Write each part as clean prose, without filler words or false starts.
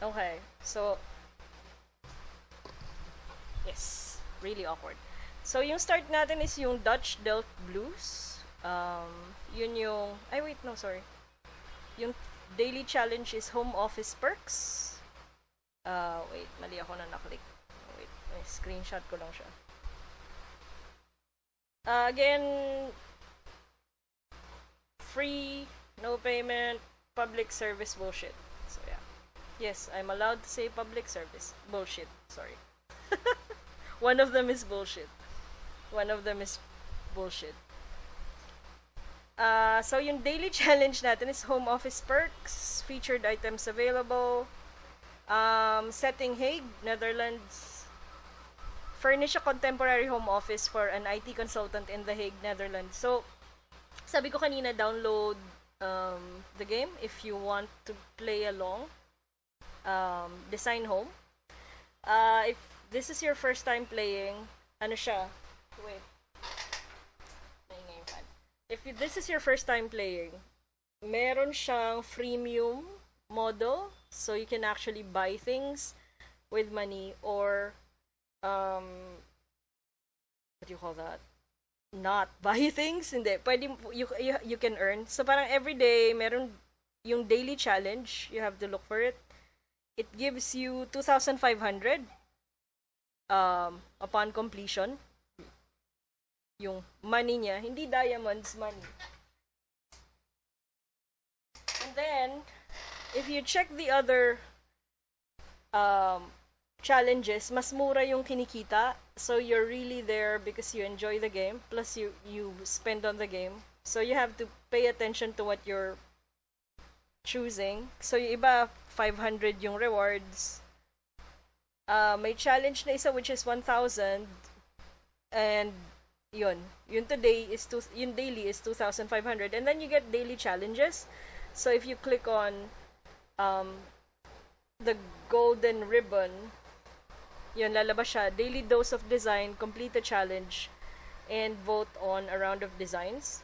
Okay, so, yes, really awkward. So, yung start natin is yung Dutch Dealt Blues. Yun yung, ay wait, no, sorry. Yung daily challenge is home office perks. Wait, mali ako na naklik. Wait, screenshot ko lang siya. Again, free, no payment, public service bullshit. So, yeah. Yes, I'm allowed to say public service. Bullshit. Sorry. One of them is bullshit. One of them is bullshit. So yung daily challenge natin is home office perks, featured items available, setting Hague, Netherlands. Furnish a contemporary home office for an IT consultant in The Hague, Netherlands. So, sabi ko kanina, download the game if you want to play along. Design home. If this is your first time playing, ano siya? Wait. If this is your first time playing, meron siyang freemium model. So, you can actually buy things with money or what do you call that? Not buy things. Hindi. Pwede, you can earn. So, parang everyday, meron yung daily challenge. You have to look for it. It gives you 2,500 upon completion. Yung money niya, hindi diamonds, money. And then, if you check the other challenges, mas mura yung kinikita. So, you're really there because you enjoy the game. Plus, you spend on the game. So, you have to pay attention to what you're choosing. So, yung iba, 500 yung rewards. May challenge na isa which is 1,000. And, yun today is yung daily is 2,500. And then you get daily challenges. So, if you click on the golden ribbon, yun, lalabas siya. Daily dose of design, complete the challenge, and vote on a round of designs.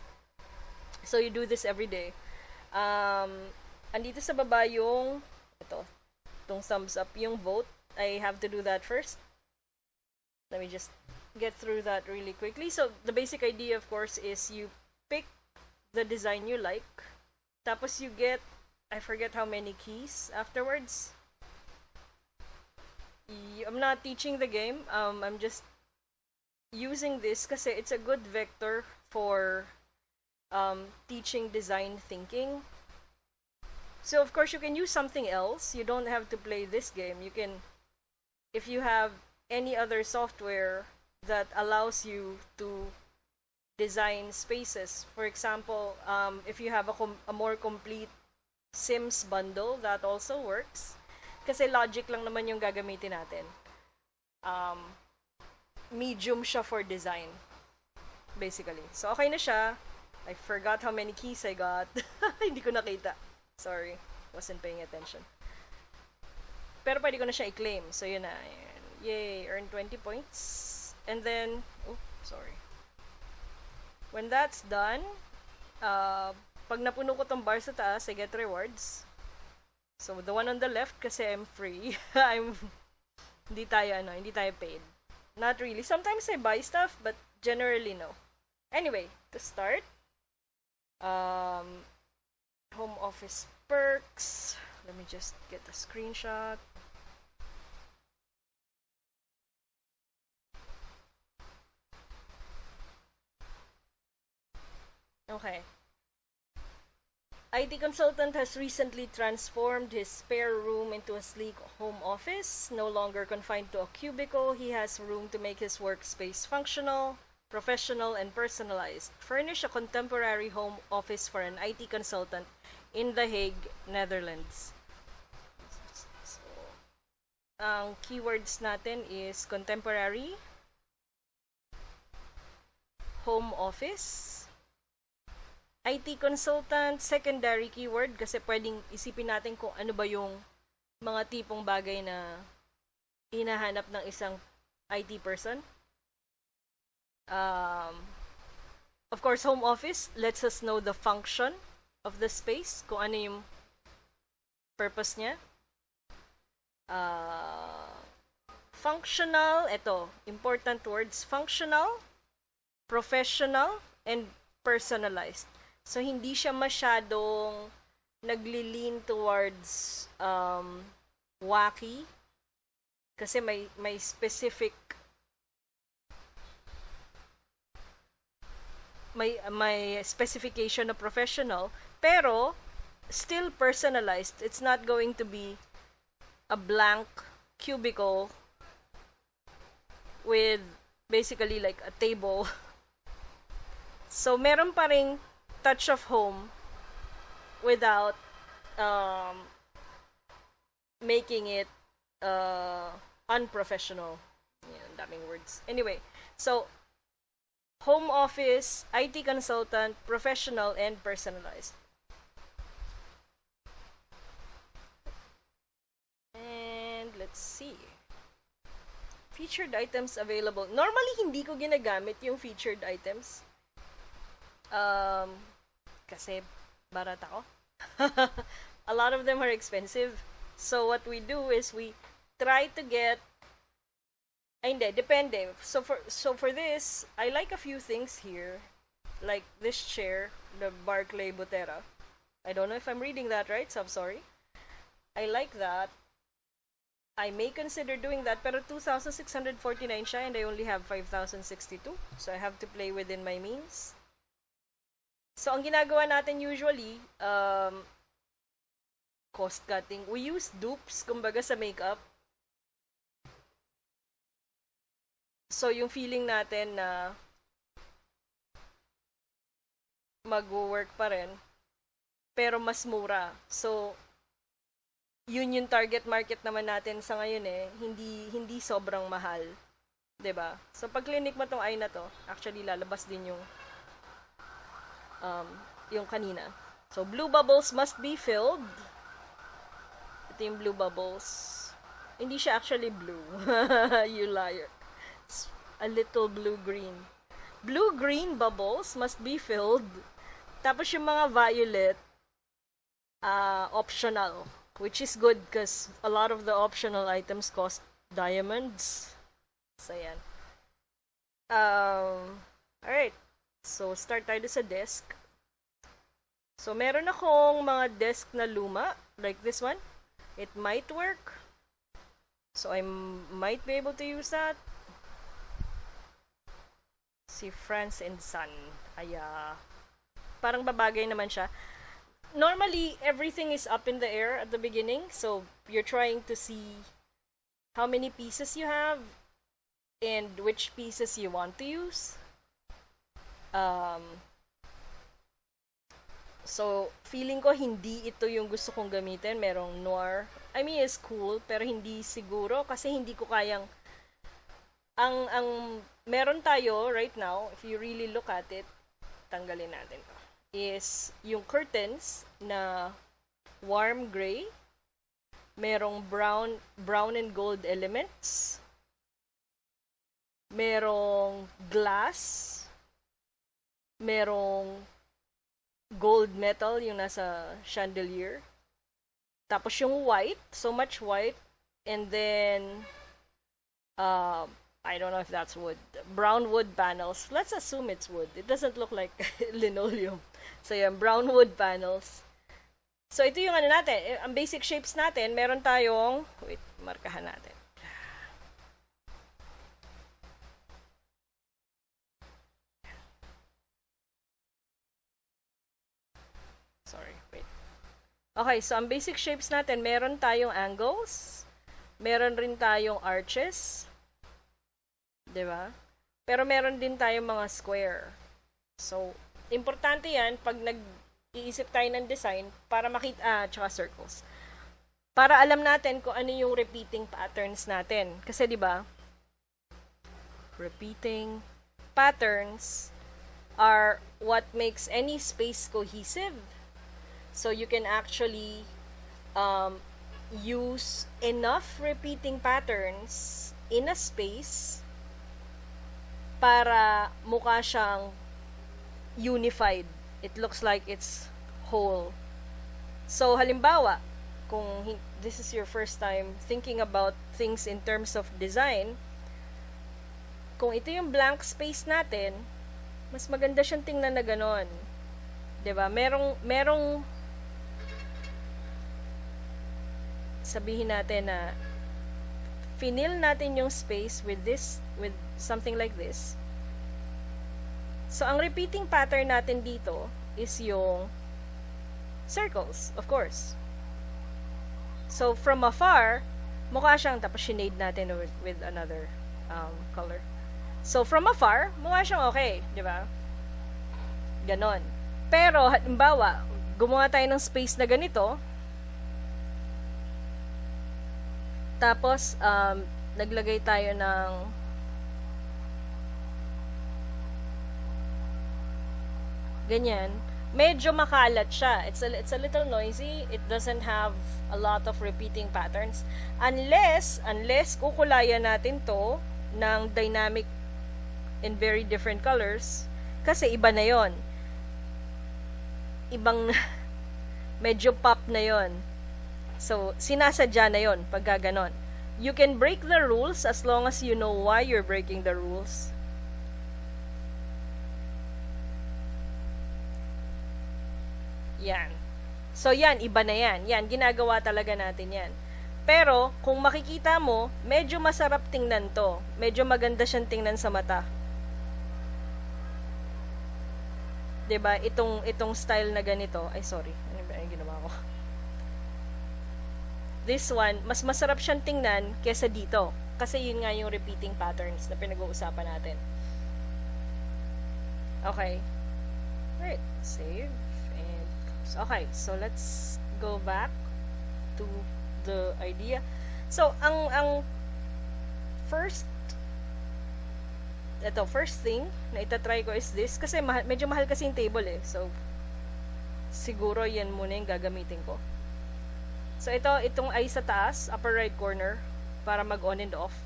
So, you do this every day. Andito sa baba yung, itong thumbs up, yung vote. I have to do that first. Let me just get through that really quickly. So, the basic idea, of course, is you pick the design you like. Tapos you get, I forget how many keys afterwards. I'm not teaching the game. I'm just using this kasi it's a good vector for teaching design thinking. So, of course, you can use something else. You don't have to play this game. You can, if you have any other software that allows you to design spaces. For example, if you have a more complete Sims bundle, that also works. Kasi logic lang naman yung gagamitin natin. Medium siya for design. Basically. So, okay na siya. I forgot how many keys I got. Hindi ko nakita. Sorry. Wasn't paying attention. Pero pwede ko na siya i-claim. So, yun na. Yay! Earn 20 points. And then, oh, sorry. When that's done, pag napuno ko tong bar sa taas, I get rewards. So, the one on the left, kasi I'm free. Hindi tayo paid. Not really. Sometimes I buy stuff, but generally no. Anyway, to start, home office perks. Let me just get a screenshot. Okay. IT consultant has recently transformed his spare room into a sleek home office. No longer confined to a cubicle, he has room to make his workspace functional, professional, and personalized. Furnish a contemporary home office for an IT consultant in The Hague, Netherlands. So, ang keywords natin is contemporary, home office, IT consultant, secondary keyword kasi pwedeng isipin natin kung ano ba yung mga tipong bagay na hinahanap ng isang IT person. Of course, home office lets us know the function of the space, kung ano yung purpose niya. uh, functional, ito, important words, functional, professional, and personalized. So, hindi siya masyadong nagli-lean towards wacky kasi may specific may specification na professional, pero still personalized. It's not going to be a blank cubicle with basically like a table. So, meron pa ring touch of home without making it unprofessional. Yeah, daming words. Anyway, so, home office, IT consultant, professional, and personalized. And let's see. Featured items available. Normally, hindi ko ginagamit yung featured items. Kasi barat ako. A lot of them are expensive. So, what we do is we try to get hindi, depende. So for this, I like a few things here. Like this chair, the Barclay Botera. I don't know if I'm reading that right, so I'm sorry. I like that. I may consider doing that, pero 2,649 siya and I only have 5,062. So I have to play within my means. So ang ginagawa natin usually, cost cutting. We use dupes, kumbaga sa makeup. So, yung feeling natin na mag-work pa rin, pero mas mura. So, yun yung target market naman natin sa ngayon eh. Hindi sobrang mahal. 'Di ba? So, pag clinic mo tong eye na to, actually lalabas din yung kanina. So, blue bubbles must be filled. Ito yung blue bubbles. Hindi siya actually blue. You liar. A little blue-green. Blue-green bubbles must be filled. Tapos yung mga violet, optional. Which is good because a lot of the optional items cost diamonds. So, yan. Alright. So, start tayo sa desk. So, meron akong mga desk na luma. Like this one. It might work. So, I might be able to use that. Si France and Son. Parang babagay naman siya. Normally, everything is up in the air at the beginning. So, you're trying to see how many pieces you have and which pieces you want to use. So, feeling ko hindi ito yung gusto kong gamitin. Merong noir. I mean, it's cool, pero hindi siguro kasi hindi ko kayang ang meron tayo right now, if you really look at it, tanggalin natin to, is yung curtains na warm gray, merong brown and gold elements, merong glass, merong gold metal yung nasa chandelier, tapos yung white, so much white, and then I don't know if that's wood. Brown wood panels. Let's assume it's wood. It doesn't look like linoleum. So, yan, brown wood panels. So, ito yung ano natin. Ang basic shapes natin, meron tayong, wait, markahan natin. Sorry, wait. Okay, so ang basic shapes natin, meron tayong angles, meron rin tayong arches, 'di ba? Pero meron din tayong mga square. So, importante 'yan pag nag-iisip tayo ng design para makita tsaka circles. Para alam natin kung ano yung repeating patterns natin. Kasi 'di ba? Repeating patterns are what makes any space cohesive. So, you can actually use enough repeating patterns in a space para mukha siyang unified. It looks like it's whole. So, halimbawa, kung this is your first time thinking about things in terms of design, kung ito yung blank space natin, mas maganda siyang tingnan na ganon. 'Di ba? Merong sabihin natin na fill natin yung space with something like this. So, ang repeating pattern natin dito is yung circles, of course. So, from afar, mukha siyang, tapos sinade natin with another color. So, from afar, mukha siyang okay, di ba? Ganon. Pero, halimbawa, gumawa tayo ng space na ganito, tapos, naglagay tayo ng ganyan, medyo makalat siya. It's a little noisy. It doesn't have a lot of repeating patterns. Unless kukulayan natin to ng dynamic in very different colors, kasi iba na yon. Ibang, medyo pop na yon. So, sinasadya na yon pag gaganon. You can break the rules as long as you know why you're breaking the rules. Yan. So, yan, iba na yan. Yan, ginagawa talaga natin yan. Pero, kung makikita mo, medyo masarap tingnan to. Medyo maganda siyang tingnan sa mata. 'Di ba? Itong style na ganito. Ay, sorry. Ano ba yung ginawa ko? This one, mas masarap siyang tingnan kesa dito. Kasi yun nga yung repeating patterns na pinag-uusapan natin. Okay. Right. Save. And okay. So, let's go back to the idea. So, ang first thing na itatry ko is this. Kasi medyo mahal kasi yung table eh. So, siguro yan muna yung gagamitin ko. So, itong ay sa taas, upper right corner, para mag-on and off.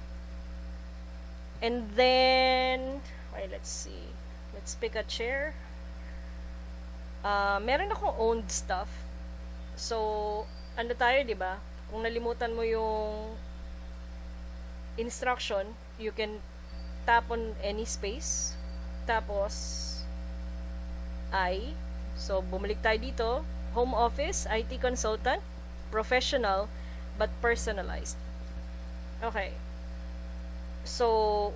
And then, okay, let's see. Let's pick a chair. Meron akong owned stuff. So, ano tayo, di ba? Kung nalimutan mo yung instruction, you can tap on any space. Tapos, so, bumalik tayo dito. Home office, IT consultant, professional, but personalized. Okay. So,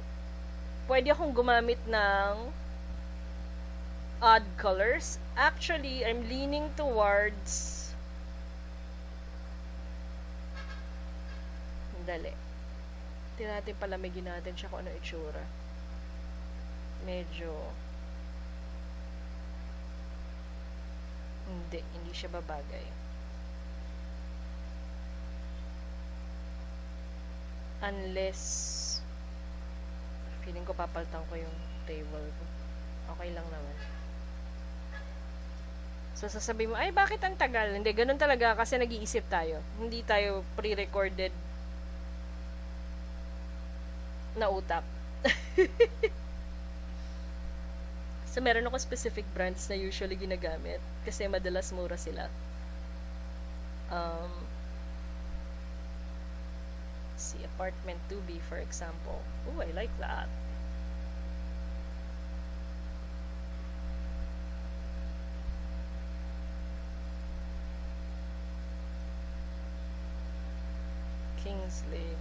pwede akong gumamit ng odd colors. Actually, I'm leaning towards dali. Tingnan natin, palamigin natin siya kung ano itsura. Medyo hindi siya babagay. Unless feeling ko papaltan ko yung table ko. Okay lang naman. So, sasabihin mo, ay, bakit ang tagal? Hindi, ganun talaga kasi nag-iisip tayo. Hindi tayo pre-recorded na utap. So, meron ako specific brands na usually ginagamit kasi madalas mura sila. See, apartment 2B for example. Oh, I like that. Kingsley.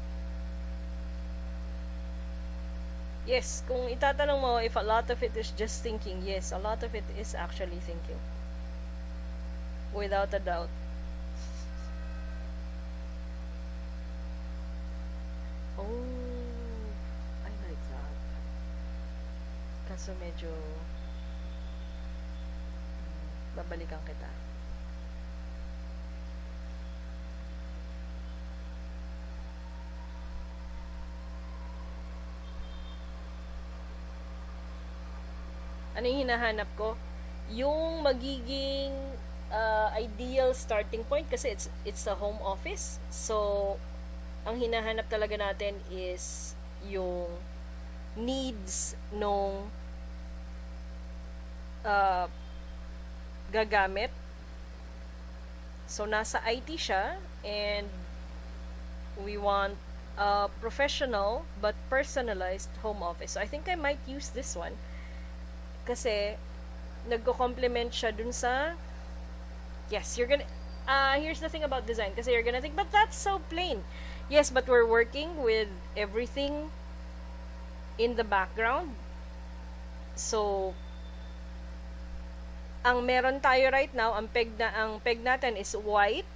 Yes, kung itatanong mo if a lot of it is just thinking, yes, a lot of it is actually thinking. Without a doubt. Oh, I like that. Kaso medyo babalikan kita. Ano yung hinahanap ko? Yung magiging ideal starting point kasi it's a home office. So, ang hinahanap talaga natin is yung needs nung gagamit. So, nasa IT siya, and we want a professional but personalized home office. So, I think I might use this one. Kasi, nagko-complement siya dun sa, yes, you're gonna, here's the thing about design. Kasi you're gonna think, but that's so plain. Yes, but we're working with everything in the background. So, ang meron tayo right now, ang peg natin is white,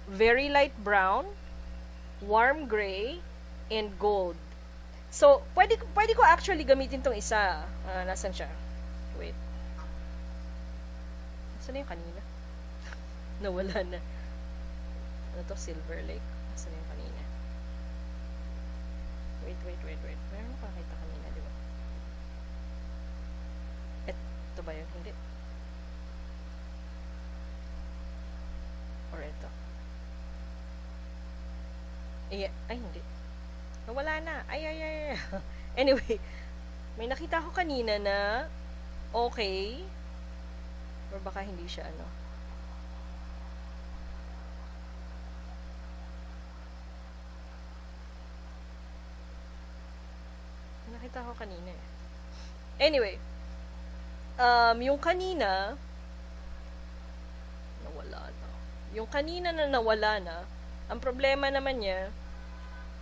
very light brown, warm gray, and gold. So, pwede ko actually gamitin tong isa. Nasaan siya? Wait. Nasaan na yung kanina? Nawala na. Ano to? Silver Lake. Nasaan na yung kanina? Wait. Meron na pakita kanina, di ba? Ito ba yun? Hindi. Or ito. Ay, hindi. Nawala na. Ay. Anyway, may nakita ko kanina na okay. Or baka hindi siya, ano. Nakita ko kanina eh. Anyway, yung kanina, nawala na. Yung kanina na nawala na, ang problema naman niya,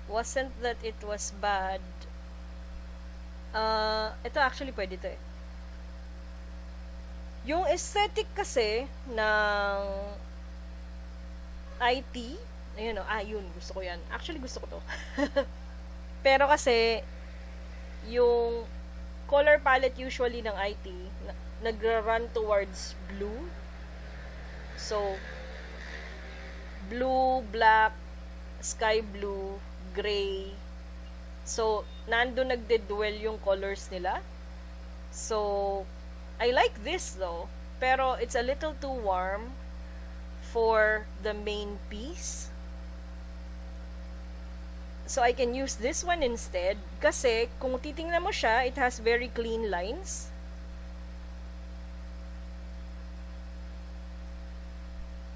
wasn't that it was bad. Ito actually pwede to eh. Yung aesthetic kasi ng IT, ayun o, yun, gusto ko yan. Actually, gusto ko to. Pero kasi, yung color palette usually ng IT, nagra-run towards blue. So, blue, black, sky blue, gray. So, nandun nagde-dwell yung colors nila. So, I like this though. Pero, it's a little too warm for the main piece. So, I can use this one instead. Kasi, kung titingnan mo siya, it has very clean lines.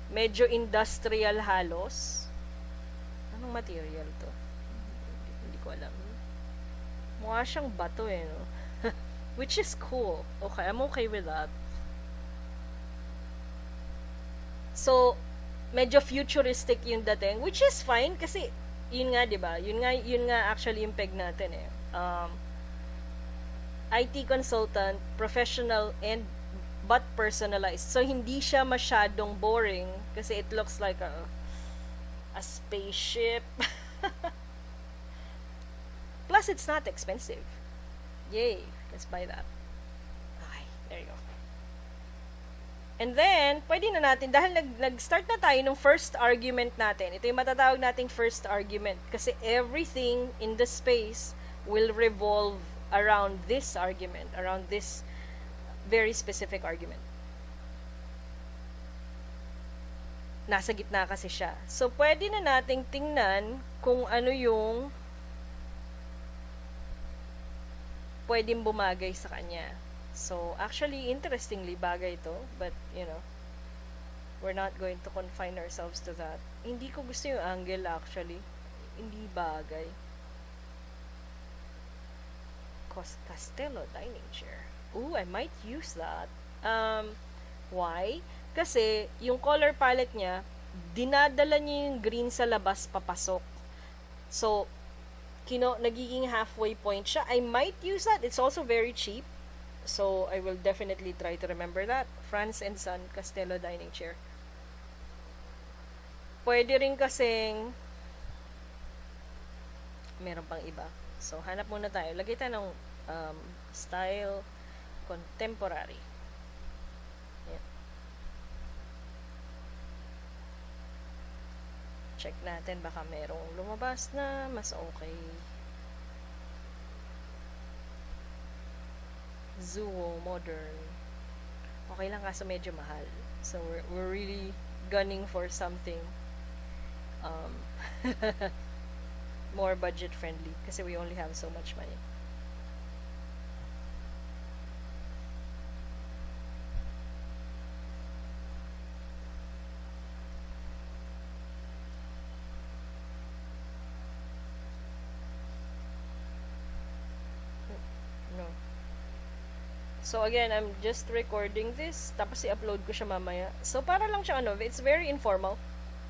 Medyo industrial halos. Anong material to? Hindi ko alam. Mukha siyang bato eh, no? Which is cool. Okay, I'm okay with that. So, medyo futuristic yung dating, which is fine kasi yun nga, 'di ba? Yun nga actually yung peg natin eh. IT consultant, professional and but personalized. So hindi siya masyadong boring kasi it looks like a spaceship. Plus it's not expensive. Yay, let's buy that. Okay, there you go. And then, pwede na natin, dahil nag-start na tayo ng first argument natin, ito yung matatawag nating first argument. Kasi everything in the space will revolve around this argument, around this very specific argument. Nasa gitna kasi siya. So, pwede na nating tingnan kung ano yung pwedeng bumagay sa kanya. So, actually, interestingly, bagay ito. But, we're not going to confine ourselves to that. Hindi ko gusto yung angle, actually. Hindi bagay. Castello dining chair. Ooh, I might use that. Why? Kasi, yung color palette niya, dinadala niya yung green sa labas, papasok. So, nagiging halfway point siya. I might use that. It's also very cheap. So, I will definitely try to remember that. Franz & Son Castello dining chair. Pwede rin kasing meron pang iba. So, hanap muna tayo. Lagay tayo ng style contemporary. Yan. Check natin. Baka merong lumabas na mas okay. Zuo, modern. Okay lang kaso medyo mahal. So, we're really gunning for something more budget friendly kasi we only have so much money. So again, I'm just recording this, tapos i-upload ko siya mamaya. So para lang siya it's very informal.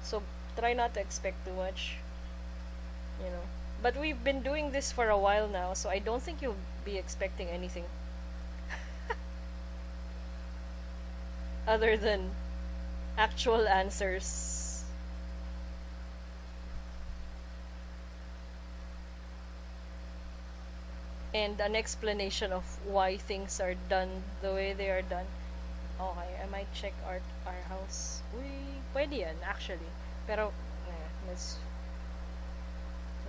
So try not to expect too much. You know. But we've been doing this for a while now, so I don't think you'll be expecting anything. Other than actual answers. And an explanation of why things are done the way they are done. Okay, I might check our house. Uy, pwede yan, actually. Pero, let's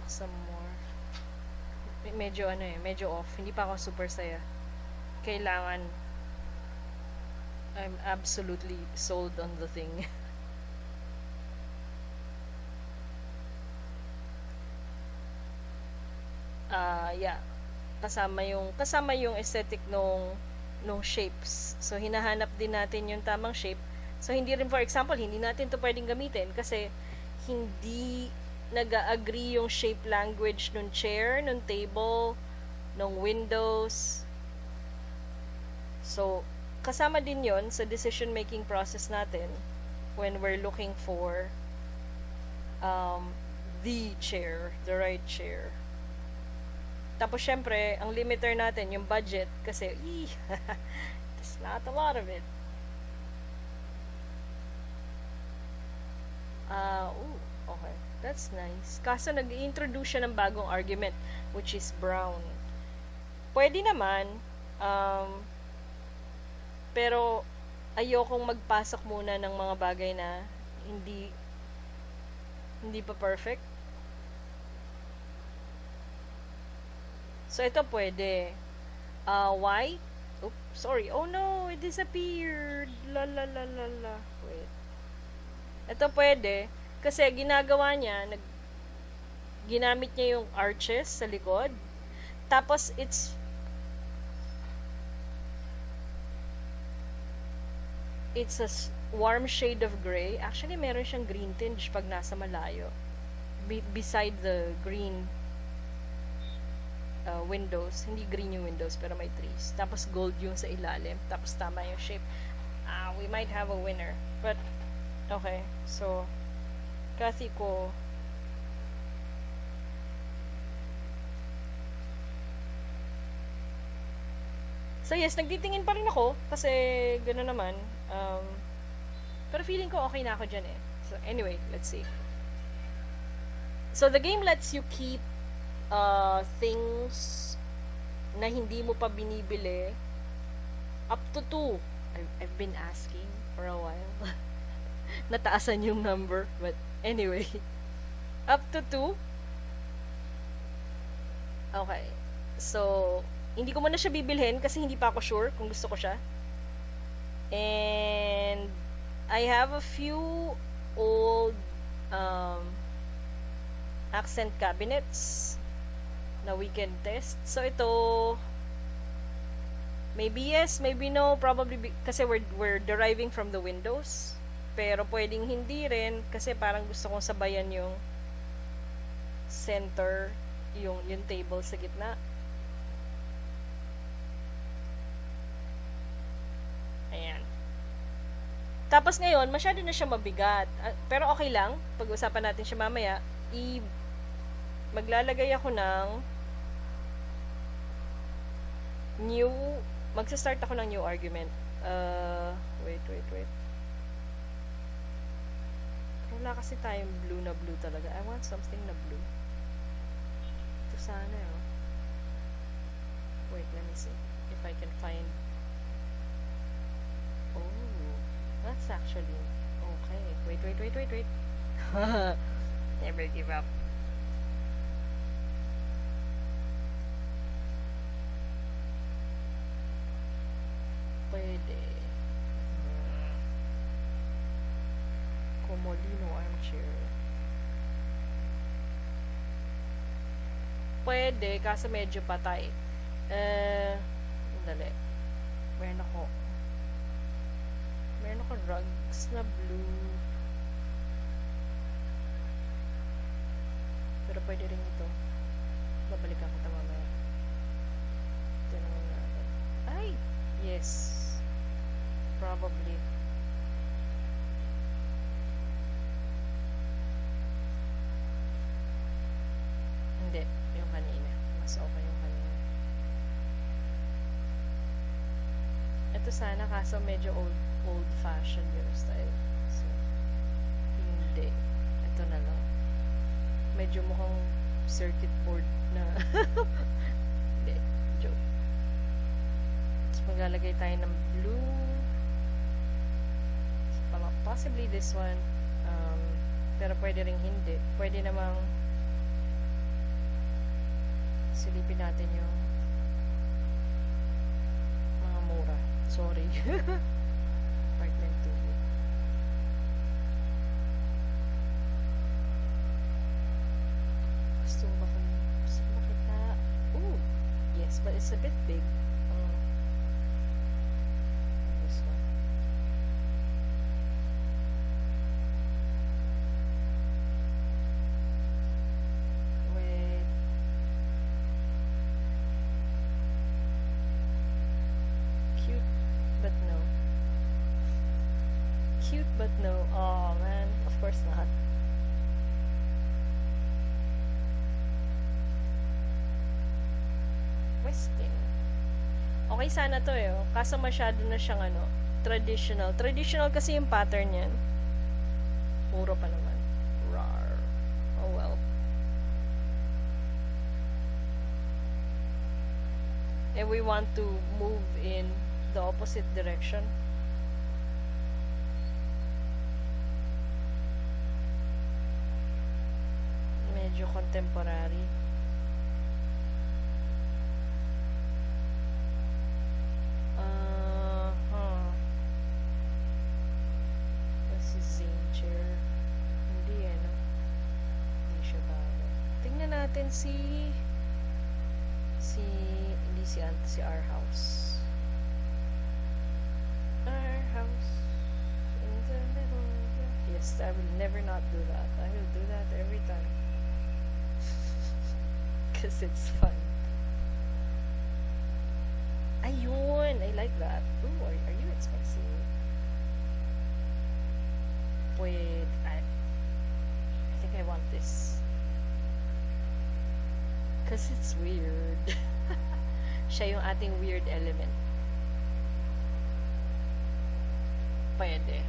look some more. Medyo medyo off. Hindi pa ako super saya. Kailangan I'm absolutely sold on the thing. Yeah. Kasama yung aesthetic nung shapes. So hinahanap din natin yung tamang shape. So hindi rin, for example, hindi natin to pwedeng gamitin kasi hindi nag-agree yung shape language nung chair, nung table, nung windows. So kasama din yon sa decision making process natin when we're looking for the chair, the right chair. Tapos syempre, ang limiter natin yung budget kasi there's not a lot of it. Okay. That's nice. Kaso nag-introduce siya ng bagong argument which is brown. Pwede naman pero ayokong magpasok muna ng mga bagay na hindi pa perfect. So ito pwede. White. Oops, sorry. Oh no, it disappeared. La la la la la. Wait. Ito pwede kasi ginagawa niya, ginamit niya yung arches sa likod. Tapos it's a warm shade of gray. Actually, meron siyang green tinge pag nasa malayo. Beside the green windows. Hindi green yung windows, pero may trees. Tapos gold yung sa ilalim. Tapos tama yung shape. We might have a winner. But, okay. So, kasi ko, so yes, nagtitingin pa rin ako. Kasi, gano'n naman. Pero feeling ko okay na ako dyan eh. So, anyway, let's see. So, the game lets you keep things na hindi mo pa binibili up to 2. I've been asking for a while. Nataasan yung number, but anyway, up to 2. Okay. So, hindi ko muna siya bibilhin kasi hindi pa ako sure kung gusto ko siya. And I have a few old accent cabinets na we can test. So ito maybe yes, maybe no, probably kasi we're deriving from the windows. Pero pwedeng hindi rin kasi parang gusto kong sabayan yung center, yung table sa gitna. Ayan. Tapos ngayon, masyado na siya mabigat. Pero okay lang, pag-usapan natin siya mamaya. Maglalagay ako ng magsa-start ako ng new argument. Wait. Wala kasi tayong blue talaga. I want something na blue. Ito sana Wait, let me see if I can find. Oh, that's actually okay. Wait. Never give up. Pwede. Comodino armchair. Pwede, kaso medyo patay. Dali. Meron ako rugs na blue. Pero pwede rin ito. Babalikan kita mamaya. Ito naman natin. Ay! Yes. Probably. Hindi. Yung kanina. Mas okay yung kanina. Ito sana kaso medyo old-fashioned yung style. So, hindi. Ito na lang. Medyo mukhang circuit board na hindi. Joke. Tapos maglalagay tayo ng blue. Possibly this one. Pero pwede ring hindi. Pwede namang silipin natin yung mga mura. Sorry. Apartment 2. Gusto ba kita? Ooh! Yes, but it's a bit big. This one. Wait. Cute, but no. Cute, but no. Oh, man. Of course not. Westin. Okay sana to eh. Kaso masyado na siyang traditional. Traditional kasi yung pattern yan. Puro pa naman. Rar. Oh well. And we want to move in the opposite direction. Medyo contemporary. Si our house. Our house in the middle. Yes, I will never not do that. I will do that every time. Because it's fun. Ayun! I like that. Ooh, are you expensive? Wait, I think I want this. Because it's weird. Siya yung ating weird element. Pwede.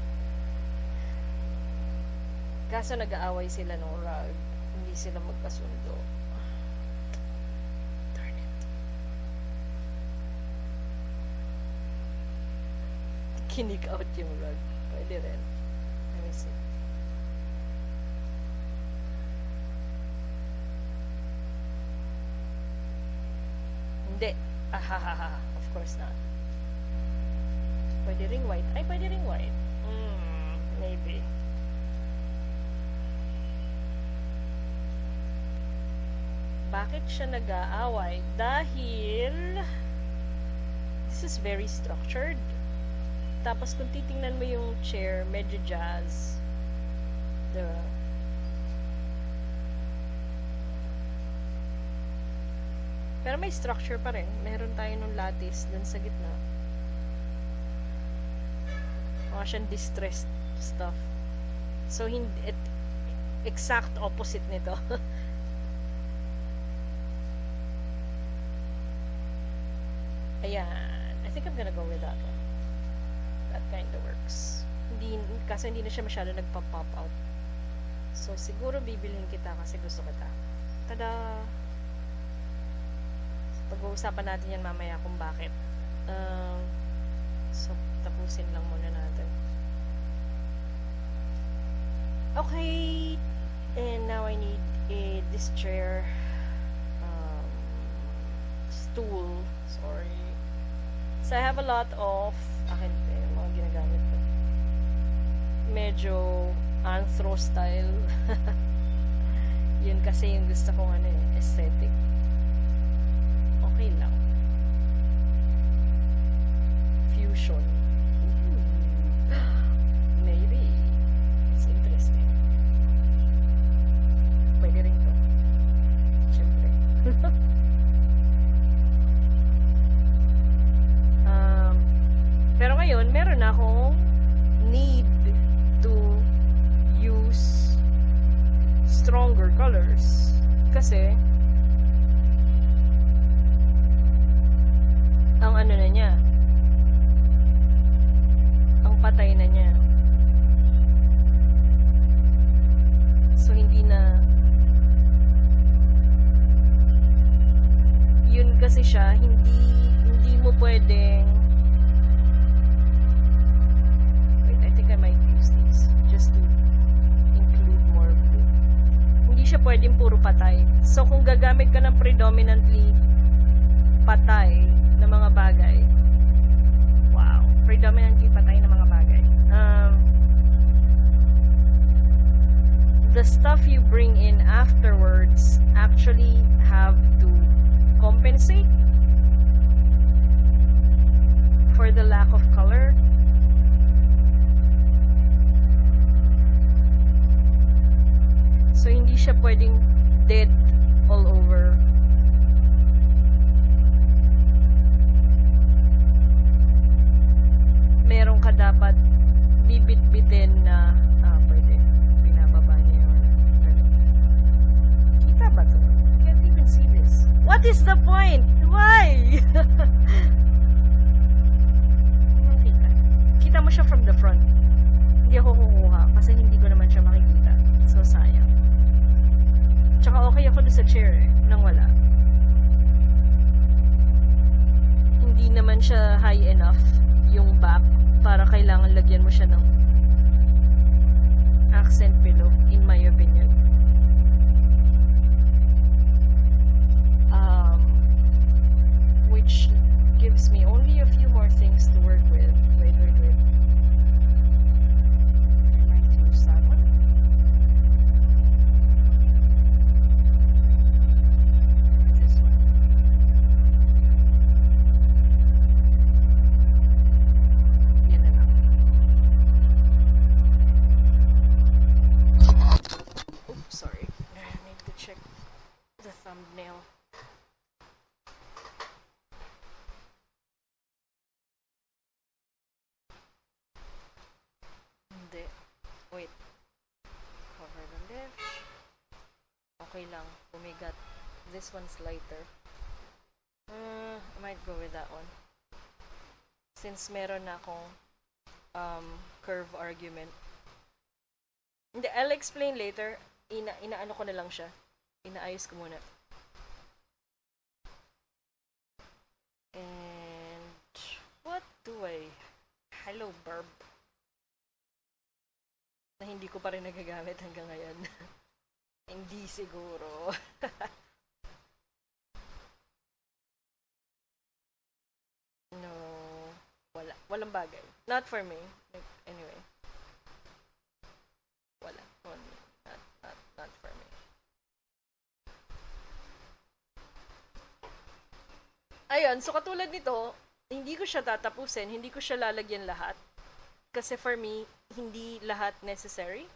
Kaso nag-aaway sila nung rug. Hindi sila magkasundo. Darn it. Kinig out yung rug. Pwede rin. Let me see. Hindi. Ahahaha. Of course not. Pwede ring white. Ay, pwede ring white. Maybe. Bakit siya nag-aaway? Dahil this is very structured. Tapos kung titingnan mo yung chair, medyo jazz. Diba? Pero may structure pa rin. Meron tayo nung lattice dun sa gitna. Mga siyang distressed stuff. So, exact opposite nito. Ayan. I think I'm gonna go with that one. That kinda works. Kasi hindi na siya masyado nagpa-pop out. So, siguro bibilhin kita kasi gusto kita. Tada! Pag-uusapan natin yan mamaya kung bakit. So, tapusin lang muna natin. Okay. And now I need this chair. Stool. Sorry. So, I have a lot of mga ginagamit ko. Medyo anthro style. Yun kasi yung gusto kong aesthetic. Okay lang. Fusion. Maybe. It's interesting. Pwede rin to. Siyempre. stronger colors. Kasi, ang ano na niya, ang patay na niya. So, hindi na, yun kasi siya, hindi mo pwedeng, wait, I think I might use this, just to include more blue. Hindi siya pwedeng puro patay. So, kung gagamit ka ng predominantly patay na mga bagay, wow, predominantly patay na mga bagay. The stuff you bring in afterwards actually have to compensate for the lack of color. So, hindi siya pwedeng dead all over. Meron ka dapat bibit-bitin na pwede. Binababa niya yung ganun. Kita ba to? Can't even see this. What is the point? Why? Hindi kita. Kita mo siya from the front. Hindi ako kukuha kasi hindi ko naman siya makikita. So, sayang. Tsaka okay ako doon sa chair nang wala. Hindi naman siya high enough yung back para kailangan lagyan mo siya ng accent pillow, in my opinion. Which gives me only a few more things to work with. Wait. I might use that one. Or this one. Yan na lang. Oops, sorry. I need to check the thumbnail. Hindi. Wait. Cover the left. Okay lang. Pumigat. This one's lighter. I might go with that one. Since meron na akong curve argument. Hindi, I'll explain later. Inaano ko na lang siya. Inaayos ko muna. And what do I... Hello, Barb. Na hindi ko pa rin nagagamit hanggang ngayon. Hindi siguro. No. Wala. Walang bagay. Not for me. Like, anyway. Wala. Not for me. Ayun, so katulad nito, hindi ko siya tatapusin, hindi ko siya lalagyan lahat. Kasi for me, hindi lahat necessary.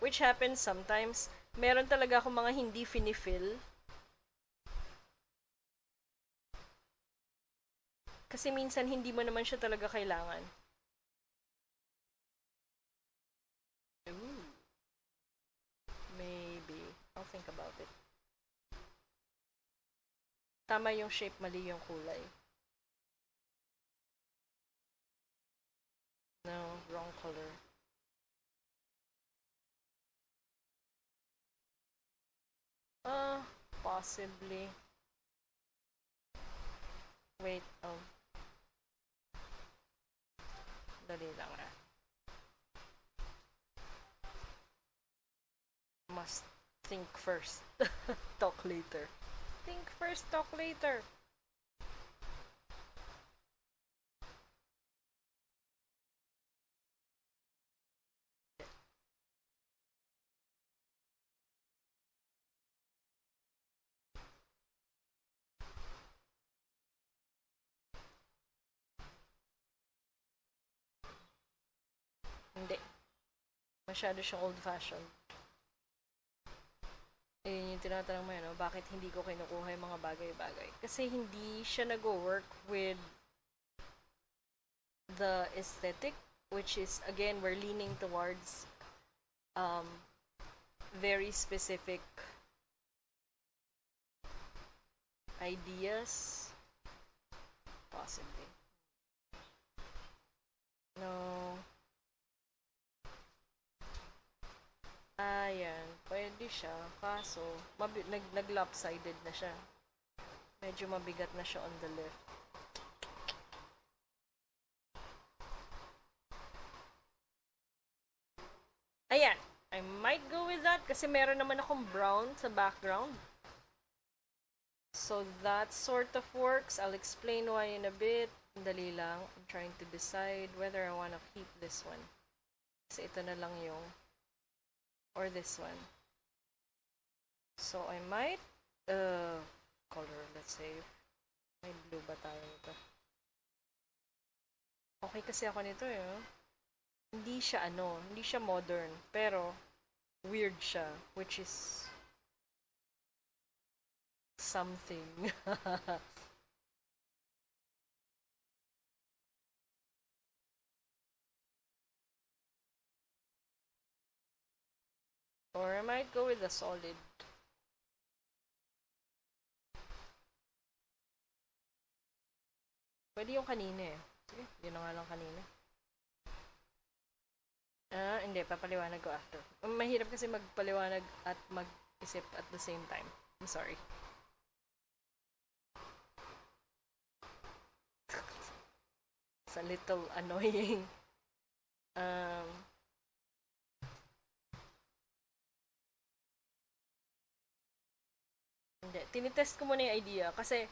Which happens sometimes. Meron talaga akong mga hindi finifill. Kasi minsan hindi mo naman siya talaga kailangan. Ooh. Maybe. I'll think about it. Tama yung shape, mali yung kulay. No, wrong color. Possibly. Wait, dali lang ah. Must think first. Talk later. Think first, talk later. Hindi. Masyado siyang old-fashioned. Yung tinatanong mo yun, bakit hindi ko kinukuha yung mga bagay-bagay? Kasi hindi siya nag-work with the aesthetic, which is, again, we're leaning towards um, very specific ideas. Possibly. No. Ayan, pwede siya. Kaso, nag-lopsided na siya. Medyo mabigat na siya on the left. Ayan, I might go with that kasi meron naman akong brown sa background. So that sort of works. I'll explain why in a bit. Dali lang. I'm trying to decide whether I want to keep this one. Kasi ito na lang yung or this one. So I might color, let's say may blue ba tayo nito? Okay kasi ako nito eh. Hindi siya modern, pero weird siya, which is something. Or I might go with a solid. Pwede yung kanina eh. Sige, yun na nga lang kanina. Hindi. Papaliwanag ko after. Mahirap kasi magpaliwanag at mag-isip at the same time. I'm sorry. It's a little annoying. Hindi. Tinitest ko muna yung idea kasi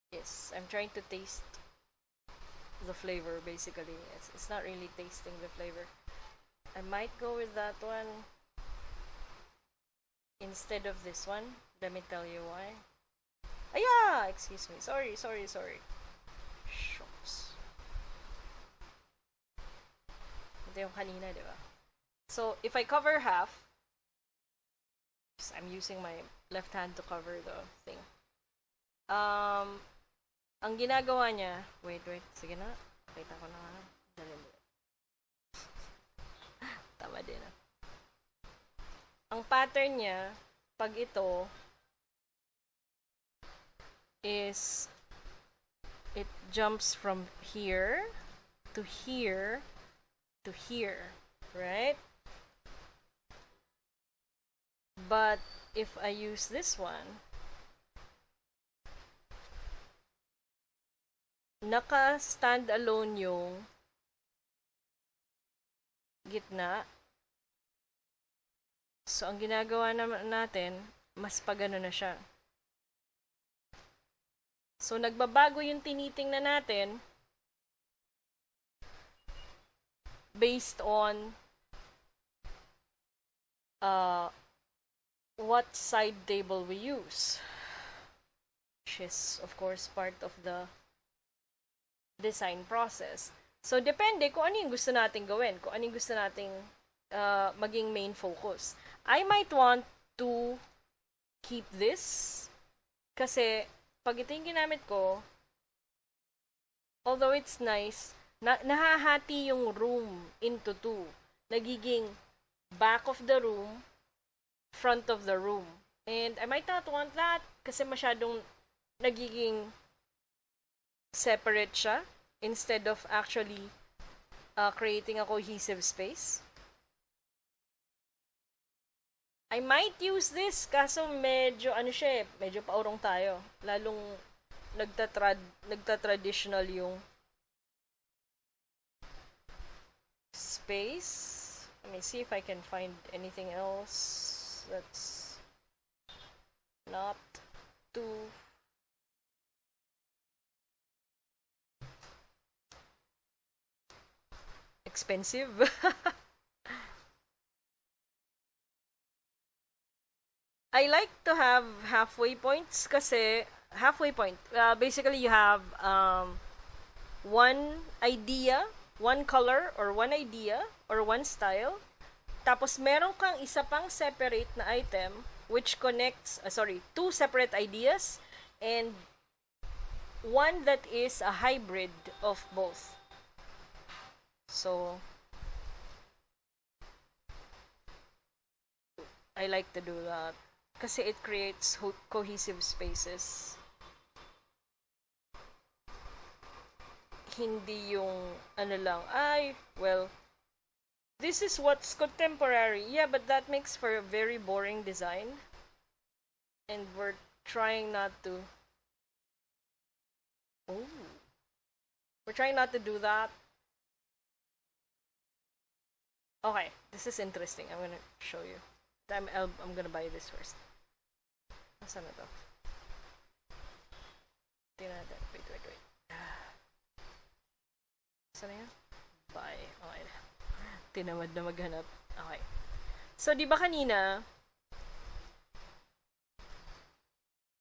yes, I'm trying to taste the flavor basically. It's not really tasting the flavor. I might go with that one instead of this one. Let me tell you why. Yeah! Excuse me. Sorry. Shucks. Ito yung kanina, di ba? So, if I cover half, I'm using my left hand to cover the thing. Ang ginagawa niya, wait, sige na. Pakita ko na nga. Tama din ah. Ang pattern niya, pag ito, is it jumps from here to here to here, right? But if I use this one, naka-stand alone yung gitna. So, ang ginagawa natin, mas pagano na siya. So, nagbabago yung tinitingnan natin based on what side table we use. Which is, of course, part of the design process. So, depende kung ano yung gusto nating gawin, kung ano yung gusto nating maging main focus. I might want to keep this kasi pag ito yung ginamit ko, although it's nice, nahahati yung room into two. Nagiging back of the room, front of the room. And I might not want that kasi masyadong nagiging separate siya instead of actually creating a cohesive space. I might use this kaso medyo medyo paurong tayo. Lalong nagta-traditional yung space. Let me see if I can find anything else that's not too expensive. I like to have halfway points kasi halfway point, basically you have one idea, one color, or one idea, or one style. Tapos meron kang isa pang separate na item which connects, two separate ideas and one that is a hybrid of both. So, I like to do that. Kasi it creates cohesive spaces. Hindi yung ano lang, well, this is what's contemporary. Yeah, but that makes for a very boring design. And we're trying not to. Oh. We're trying not to do that. Okay, this is interesting. I'm gonna show you. I'm gonna buy this first. Nasaan na to? Tingnan natin. Wait. Saan na yan? Buy. Okay. Tinamad na maghanap. Okay. So, di ba kanina,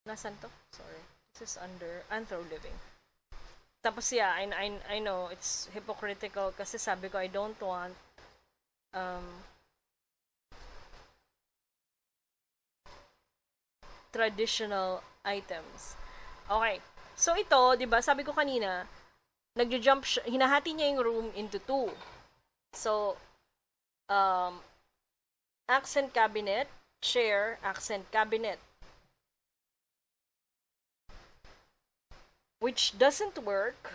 nasan to? Sorry. This is under Anthro Living. Tapos yeah, I know it's hypocritical kasi sabi ko I don't want traditional items. Okay. So ito, 'di ba? Sabi ko kanina, hinahati niya yung room into two. So accent cabinet, chair, accent cabinet. Which doesn't work,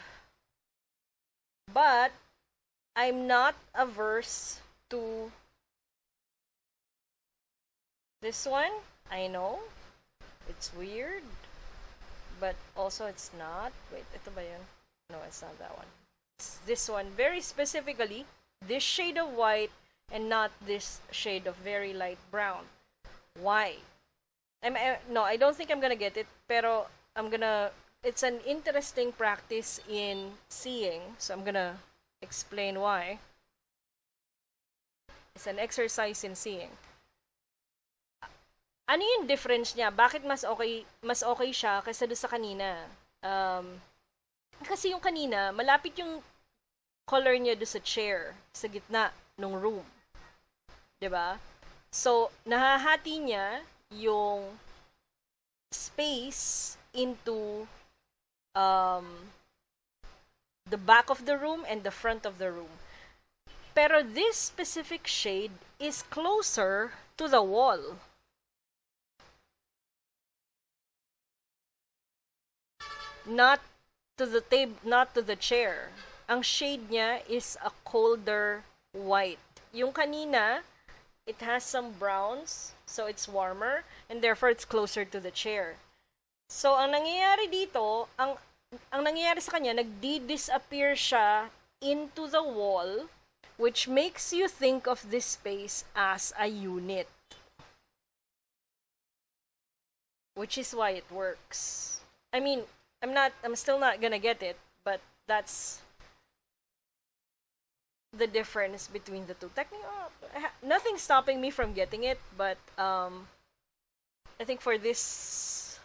but I'm not averse to this one. I know it's weird, but also it's not. Wait, ito ba yun? No, it's not that one. It's this one. Very specifically, this shade of white and not this shade of very light brown. Why? No, I don't think I'm gonna get it, pero it's an interesting practice in seeing, so I'm gonna explain why. It's an exercise in seeing. Ano yung difference niya? Bakit mas okay siya kaysa doon sa kanina? Kasi yung kanina, malapit yung color niya doon sa chair, sa gitna ng room. 'Di ba? So, nahahati niya yung space into the back of the room and the front of the room. Pero this specific shade is closer to the wall. Not to the table, not to the chair. Ang shade niya is a colder white. Yung kanina, it has some browns, so it's warmer, and therefore it's closer to the chair. So, ang nangyayari dito, ang nangyayari sa kanya, nagdi-disappear siya into the wall, which makes you think of this space as a unit. Which is why it works. I mean, I'm still not gonna get it, but that's the difference between the two. Technically, nothing's stopping me from getting it, but I think for this,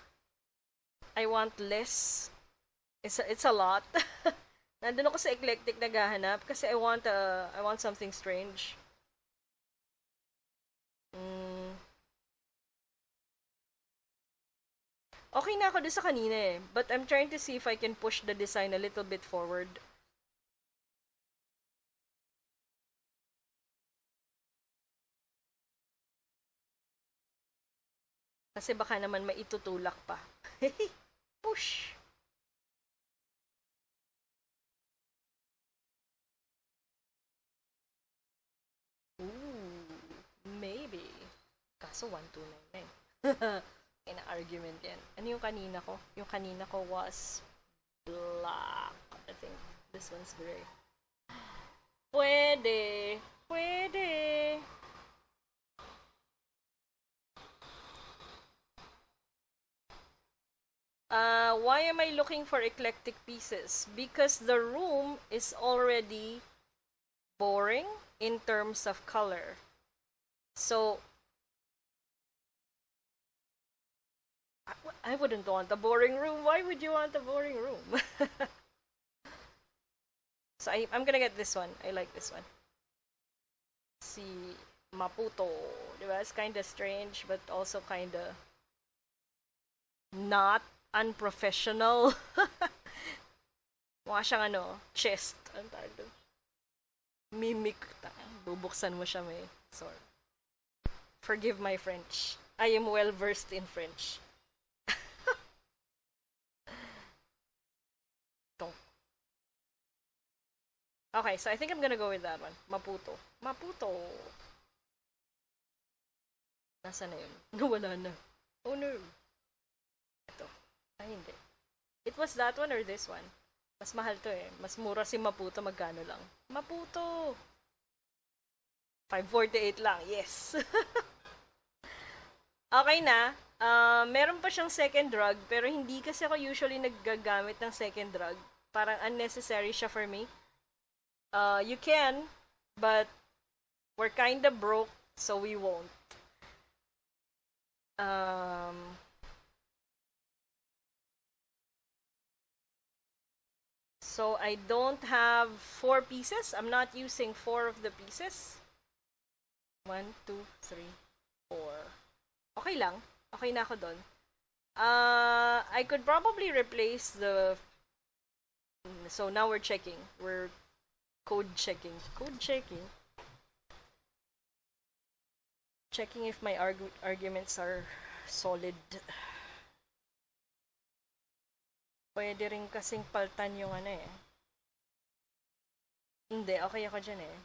I want less. It's a lot. Nandun ako sa eclectic naghahanap kasi I want something strange. Okay na ako doon sa kanina eh, but I'm trying to see if I can push the design a little bit forward. Kasi baka naman maitutulak pa. Push! Ooh, maybe. Kaso 129 na eh. Ina-argument yan. Ano yung kanina ko? Yung kanina ko was black. I think this one's gray. Pwede! Pwede! Why am I looking for eclectic pieces? Because the room is already boring in terms of color. So, I wouldn't want a boring room. Why would you want a boring room? So, I'm gonna get this one. I like this one. Si Maputo. Diba? It's kinda strange, but also kinda not unprofessional. Mukha siyang chest. Ano tawag doon? Mimic. Bubuksan mo siya may. Sorry. Forgive my French. I am well versed in French. Okay, so I think I'm gonna go with that one. Maputo. Maputo. Nasaan na yun? Wala na. Oh no. Ito. Ay, hindi. It was that one or this one? Mas mahal to eh. Mas mura si Maputo. Magkano lang? Maputo! 548 lang. Yes. Okay na. Meron pa siyang second drug, pero hindi kasi ako usually naggagamit ng second drug. Parang unnecessary siya for me. You can, but we're kinda broke, so we won't. So I don't have 4 pieces. I'm not using 4 of the pieces. 1, 2, 3, 4. Okay lang. Okay na ako doon. I could probably replace the... So now we're checking. We're code checking. Code checking. Checking if my arguments are solid. Pwede rin kasing paltan yung ano eh. Hindi, okay ako dyan eh.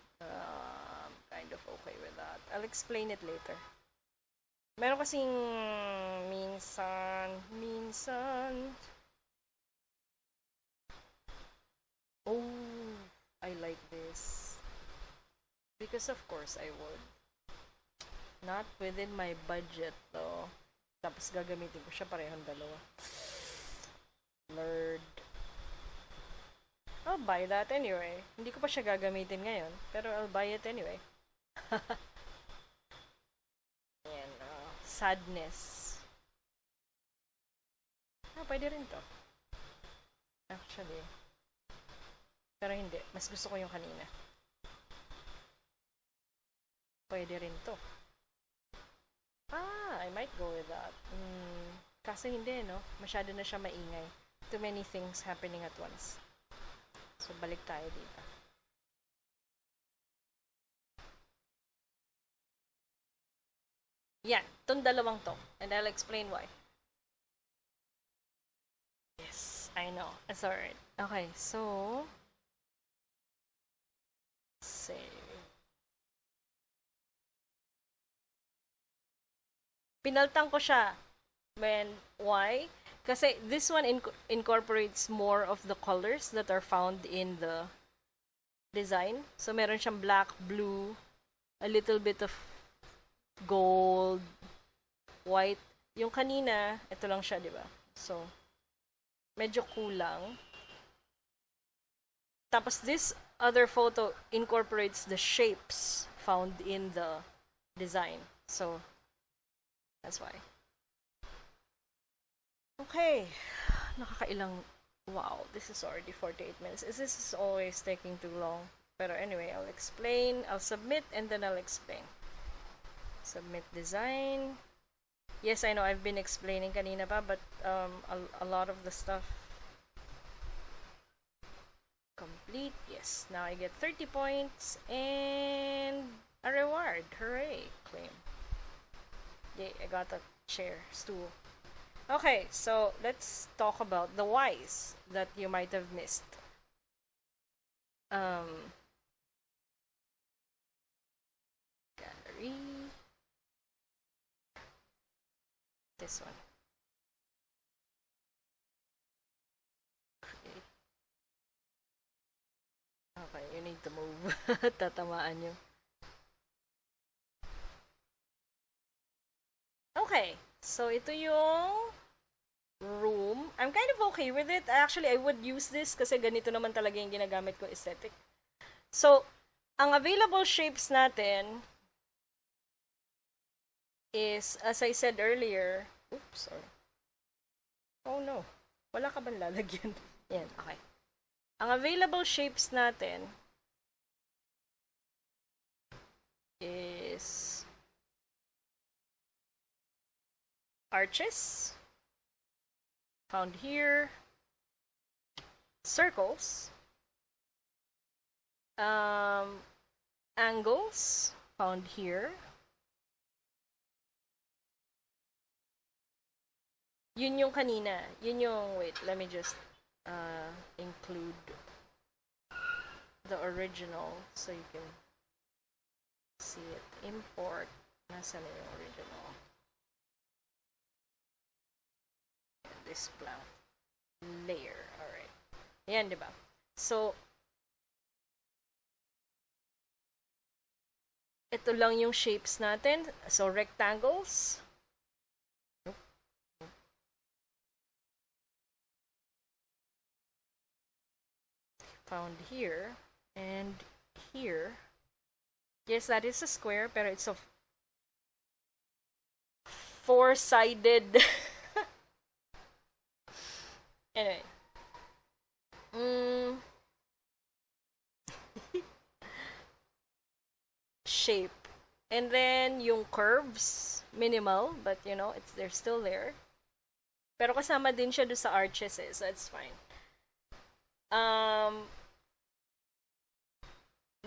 Kind of okay with that. I'll explain it later. Meron kasing minsan. Oh, I like this. Because of course I would. Not within my budget though. Tapos gagamitin ko siya parehong dalawa. Lord. I'll buy that anyway. Hindi ko pa siya gagamitin ngayon. Pero I'll buy it anyway. Ayan, sadness. Pwede rin to. Actually. Pero hindi. Mas gusto ko yung kanina. Pwede rin to. I might go with that. Kaso hindi, no? Masyado na siya maingay. Too many things happening at once. So, balik tayo dito. Yan. Itong dalawang to. And I'll explain why. Yes, I know. It's alright. Okay, so... Save. Pinaltang ko siya. Why? Kasi this one incorporates more of the colors that are found in the design. So, meron siyang black, blue, a little bit of gold, white. Yung kanina, ito lang siya, di ba? So, medyo kulang. Tapos, this other photo incorporates the shapes found in the design. So, that's why. Okay. Nakakailang... Wow, this is already 48 minutes. This is always taking too long. Pero anyway, I'll explain. I'll submit and then I'll explain. Submit design. Yes, I know I've been explaining kanina pa, but a lot of the stuff... Complete. Yes. Now I get 30 points and a reward. Hooray. Claim. Yay, I got a chair, stool. Okay, so let's talk about the whys that you might have missed. Gallery. This one. Create. Okay, you need to move. Tatamaan nyo. Okay, so ito yung room. I'm kind of okay with it. Actually, I would use this kasi ganito naman talaga yung ginagamit ko aesthetic. So, ang available shapes natin is, as I said earlier, oops, sorry. Oh no, wala ka bang lalagyan? Yan, okay. Ang available shapes natin is arches, found here, circles, angles, found here, Yun yung kanina. Yun yung, wait, let me just include the original so you can see it. Import. Nasaan na yung original? This blank layer. Alright. Ayan, diba? So, ito lang yung shapes natin. So, rectangles. Found here. And here. Yes, that is a square, pero it's a four-sided. Anyway. Shape. And then, yung curves, minimal, but you know, they're still there. Pero kasama din siya doon sa arches eh, so it's fine.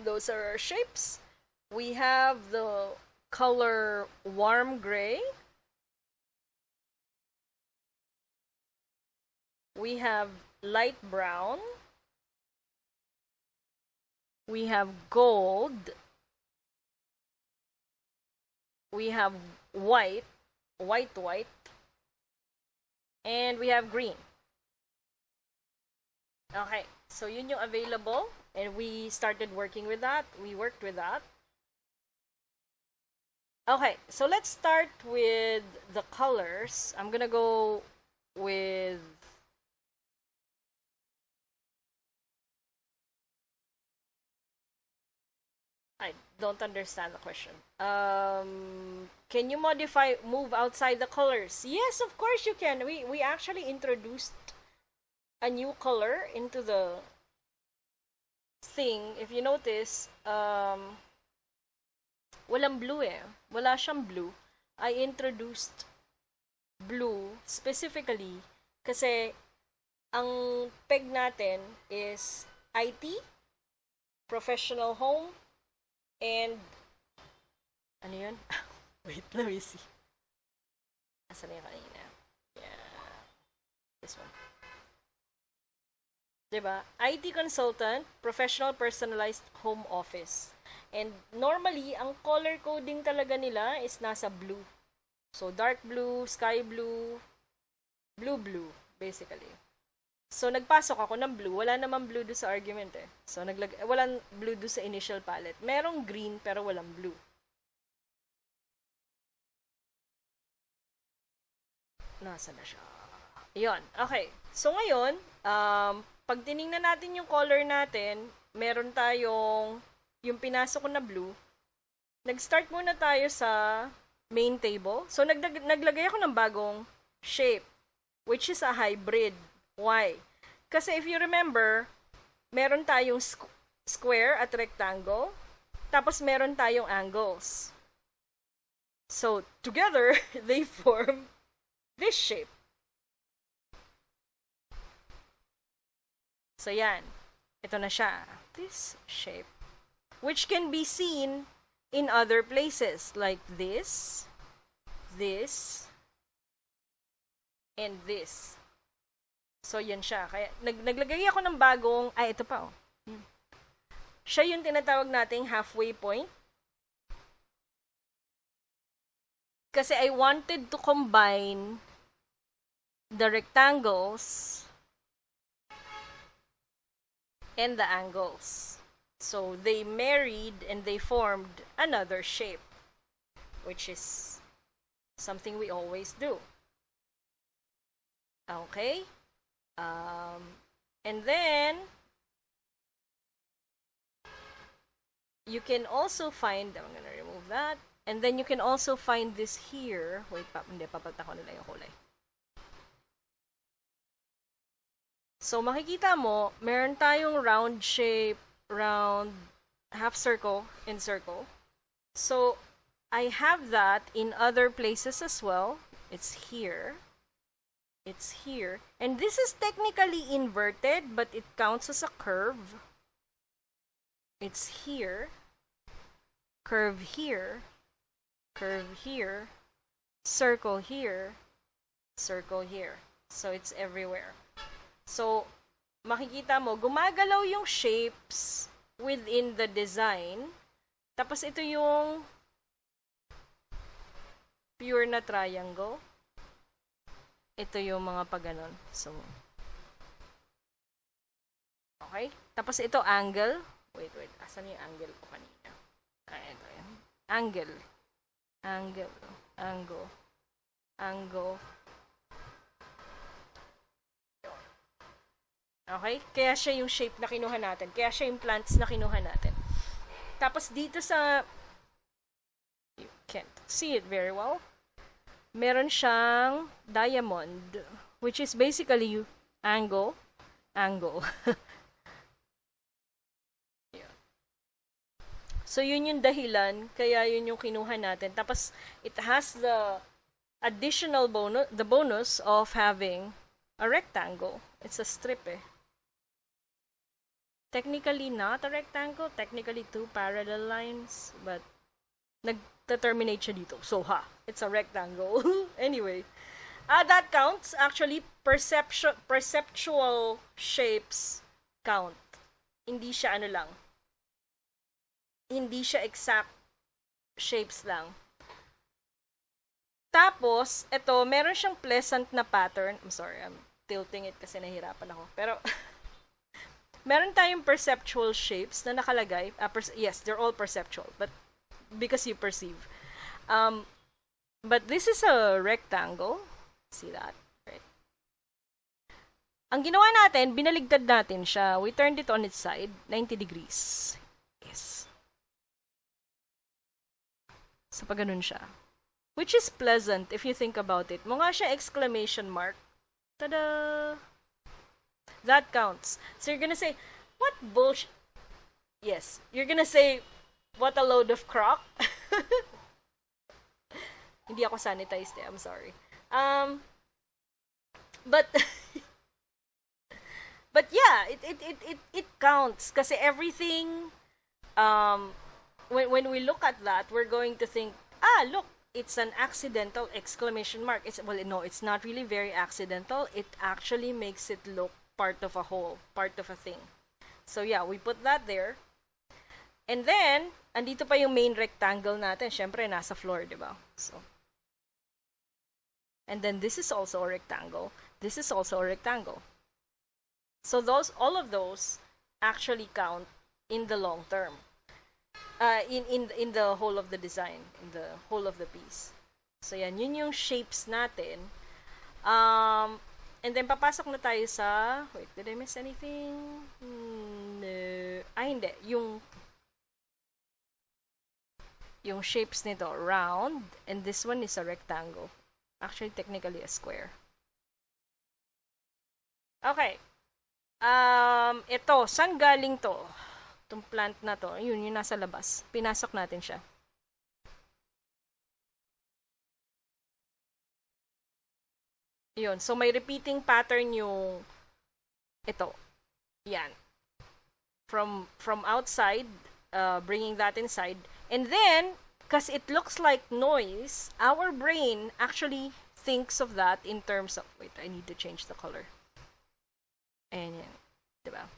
Those are our shapes. We have the color warm gray. We have light brown. We have gold. We have white. And we have green. Okay, so yun yung available. And we started working with that. We worked with that. Okay, so let's start with the colors. I'm gonna go with I don't understand the question. Can you move outside the colors? Yes, of course you can. We actually introduced a new color into the thing. If you notice, walang blue eh. Wala siyang blue. I introduced blue specifically kasi ang peg natin is IT, professional home, and ano yun? Wait, let me see. Asan na yung kanina? Yeah. This one. Diba? IT consultant, professional personalized home office. And normally, ang color coding talaga nila is nasa blue. So, dark blue, sky blue, blue, basically. So, nagpasok ako ng blue. Wala namang blue doon sa argument eh. So, walang blue doon sa initial palette. Merong green, pero walang blue. Nasaan na siya? Yun. Okay. So, ngayon, pag tinignan natin yung color natin, meron tayong yung pinasok ko na blue. Nag-start muna tayo sa main table. So, naglagay ako ng bagong shape, which is a hybrid. Why? Kasi if you remember, meron tayong square at rectangle, tapos meron tayong angles. So, together, they form this shape. So, yan. Ito na siya. This shape. Which can be seen in other places. Like this, and this. So, yan siya. Kaya, naglagay ako ng bagong, ito pa, oh. Siya yung tinatawag nating halfway point. Kasi I wanted to combine the rectangles and the angles. So, they married and they formed another shape, which is something we always do. Okay? And then, you can also find, I'm gonna remove that, and then you can also find this here. Wait, hindi, papalta ko nila yung kulay. So, makikita mo, meron tayong round shape, round, half circle, and circle. So, I have that in other places as well. It's here. It's here. And this is technically inverted, but it counts as a curve. It's here. Curve here. Curve here. Circle here. circle here. So, it's everywhere. So, makikita mo, gumagalaw yung shapes within the design. Tapos, ito yung pure na triangle. Ito yung mga paganon. So, okay? Tapos, ito angle. Wait. Asan yung angle ko kanina? Ito yan. Angle. Okay? Kaya siya yung shape na kinuha natin. Kaya siya yung plants na kinuha natin. Tapos dito sa... You can't see it very well. Meron siyang diamond, which is basically angle. So, yun yung dahilan, kaya yun yung kinuha natin. Tapos, it has the additional bonus of having a rectangle. It's a strip Technically not a rectangle, technically two parallel lines, but nag-terminate siya dito. So, it's a rectangle. Anyway, that counts. Actually, perceptual shapes count. Hindi siya hindi siya exact shapes lang. Tapos, ito, meron siyang pleasant na pattern. I'm sorry, I'm tilting it kasi nahihirapan ako. Pero, meron tayong perceptual shapes na nakalagay. Yes, they're all perceptual, but because you perceive. But this is a rectangle. See that? Right. Ang ginawa natin, binaligtad natin siya. We turned it on its side, 90 degrees. Yes. So, pag ganun siya. Which is pleasant if you think about it. Mukha siya exclamation mark. Tada! That counts. So, you're gonna say, what bullshit? Yes. You're gonna say, what a load of crock. Hindi ako sanitized I'm sorry. But but yeah, it counts kasi everything when we look at that, we're going to think, look, it's an accidental exclamation mark. It's not really very accidental. It actually makes it look part of a whole, part of a thing. So yeah, we put that there. And then, andito pa yung main rectangle natin. Syempre, nasa floor, di ba? So, and then this is also a rectangle. This is also a rectangle. So all of those actually count in the long term. In the whole of the design, in the whole of the piece. So yan, yun yung shapes natin. And then papasok na tayo sa, wait, did I miss anything? No. Hindi. Yung shapes nito, round, and this one is a rectangle. Actually, technically a square. Okay. Ito, saan galing to? Itong plant na to, yun, yung nasa labas. Pinasok natin siya. Yun, so may repeating pattern yung ito. Yan. From outside, bringing that inside. And then, because it looks like noise, our brain actually thinks of that in terms of, wait, I need to change the color. And yan. Diba?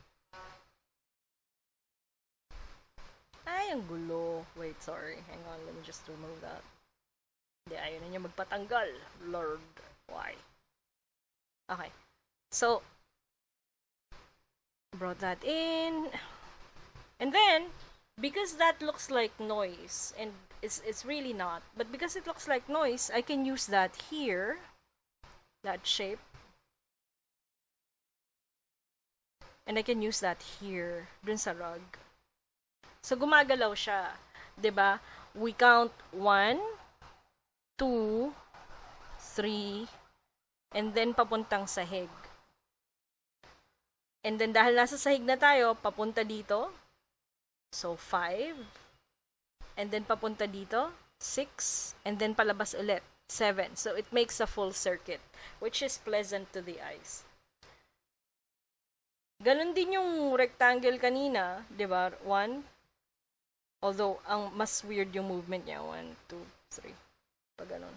Ay, ang gulo. Wait, sorry. Hang on, let me just remove that. Hindi, ayaw na niya magpatanggal. Lord, why? Okay. So, brought that in. And then, because that looks like noise, and it's really not, but because it looks like noise, I can use that here, that shape. And I can use that here, dun sa rug. So, gumagalaw siya. 'Di ba? We count 1, 2, 3, and then papuntang sahig. And then, dahil nasa sahig na tayo, papunta dito. So, 5. And then, papunta dito. 6. And then, palabas ulit. 7. So, it makes a full circuit, which is pleasant to the eyes. Ganon din yung rectangle kanina, 'di ba? 1. Although, ang mas weird yung movement niya. 1, 2, 3. Pag ganon.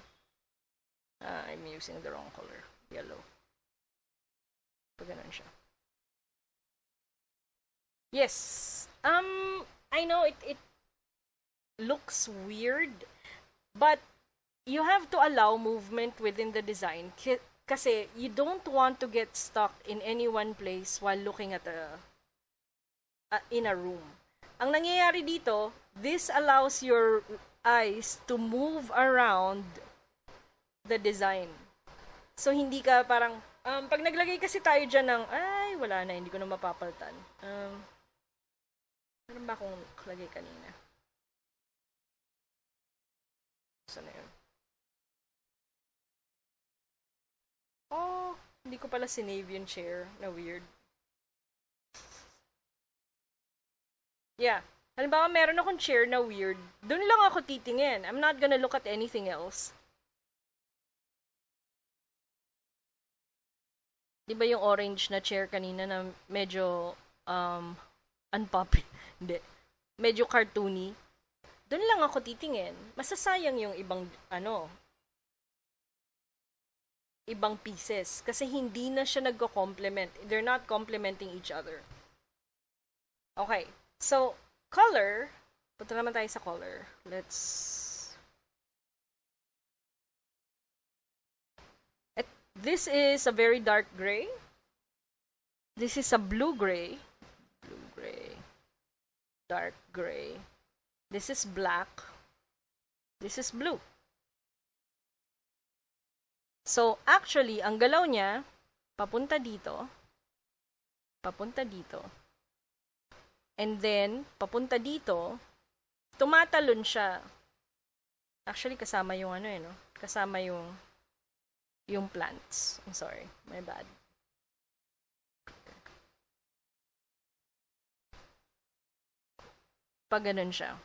I'm using the wrong color. Yellow. Pag ganun siya. Yes. I know it looks weird, but you have to allow movement within the design kasi you don't want to get stuck in any one place while looking at in a room. Ang nangyayari dito, this allows your eyes to move around the design. So, hindi ka parang, pag naglagay kasi tayo dyan ng, ay, wala na, hindi ko na mapapaltan. Meron ba akong lagay kanina? Saan na yun? Oh, hindi ko pala sinave yung chair. Na weird. Yeah. Halimbawa, meron akong chair na weird. Doon lang ako titingin. I'm not gonna look at anything else. Di ba yung orange na chair kanina na medyo unpoppy? Hindi. Medyo cartoony. Doon lang ako titingin. Masasayang yung ibang pieces kasi hindi na siya nagko-complement. They're not complementing each other. Okay. So, color. Punta naman tayo sa color. This is a very dark gray. This is a blue gray. Blue gray. Dark gray. This is black. This is blue. So, actually, ang galaw niya, papunta dito. Papunta dito. And then, papunta dito, tumatalon siya. Actually, kasama yung no? Kasama yung plants. I'm sorry. My bad. Pag ganun siya.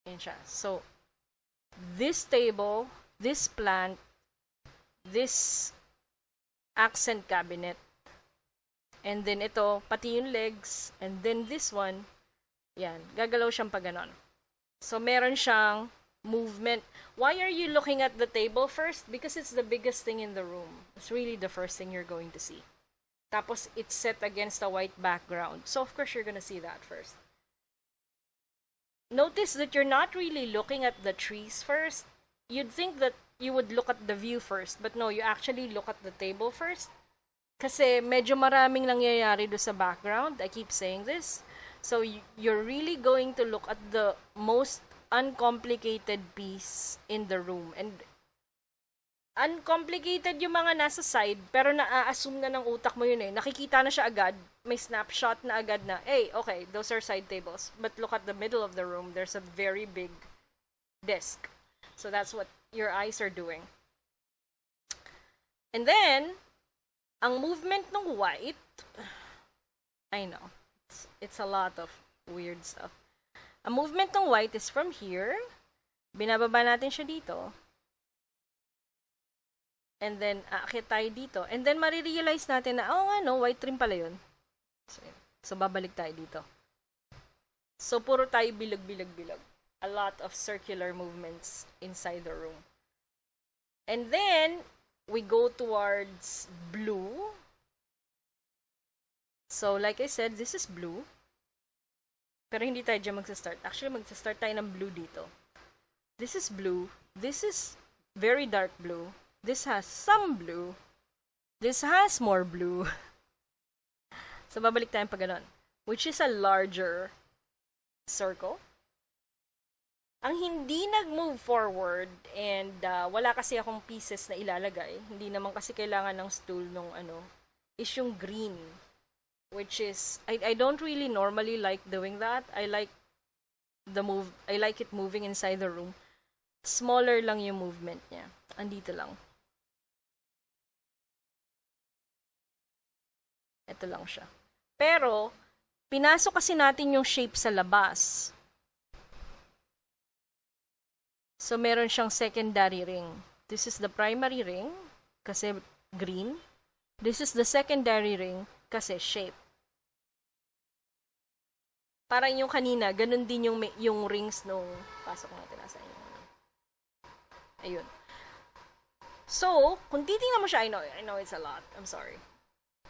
Yan siya. So, this table, this plant, this accent cabinet, and then ito, pati yung legs, and then this one, yan, gagalaw siyang pag ganon. So, meron siyang movement. Why are you looking at the table first? Because it's the biggest thing in the room. It's really the first thing you're going to see. Tapos, it's set against a white background. So, of course, you're gonna see that first. Notice that you're not really looking at the trees first. You'd think that you would look at the view first, but no, you actually look at the table first. Kasi medyo maraming nangyayari do sa background. I keep saying this. So, you're really going to look at the most uncomplicated piece in the room. And uncomplicated yung mga nasa side, pero na-assume na ng utak mo yun eh. Nakikita na siya agad. May snapshot na agad na, hey, okay, those are side tables. But look at the middle of the room. There's a very big desk. So, that's what your eyes are doing. And then, ang movement ng white, I know. It's a lot of weird stuff. Ang movement ng white is from here. Binababa natin siya dito. And then, aakyat tayo dito. And then, marirealize natin na, white trim pala yun. So, babalik tayo dito. So, puro tayo bilag. A lot of circular movements inside the room. And then, we go towards blue. So, like I said, this is blue. Pero hindi tayo dyan magsa-start. Actually, magsa-start tayo ng blue dito. This is blue. This is very dark blue. This has some blue. This has more blue. So, babalik tayo pa ganon. Which is a larger circle. Ang hindi nag-move forward and wala kasi akong pieces na ilalagay, hindi naman kasi kailangan ng stool nung is yung green. Which is, I don't really normally like doing that. I like it moving inside the room. Smaller lang yung movement niya. Andito lang. Ito lang siya. Pero, pinasok kasi natin yung shape sa labas. So, meron siyang secondary ring. This is the primary ring, kasi green. This is the secondary ring, kasi shape. Parang yung kanina, ganun din yung rings nung pasok natin nasa inyo. Ayun. So, kung titingnan mo siya, I know it's a lot. I'm sorry.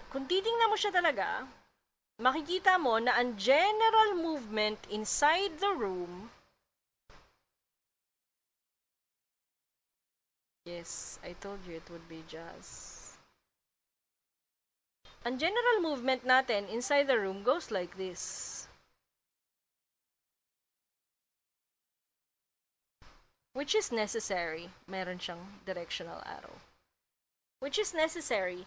Kung titingnan mo siya talaga, makikita mo na ang general movement inside the room, yes, I told you it would be jazz. Ang general movement natin inside the room goes like this. Which is necessary. Meron siyang directional arrow. Which is necessary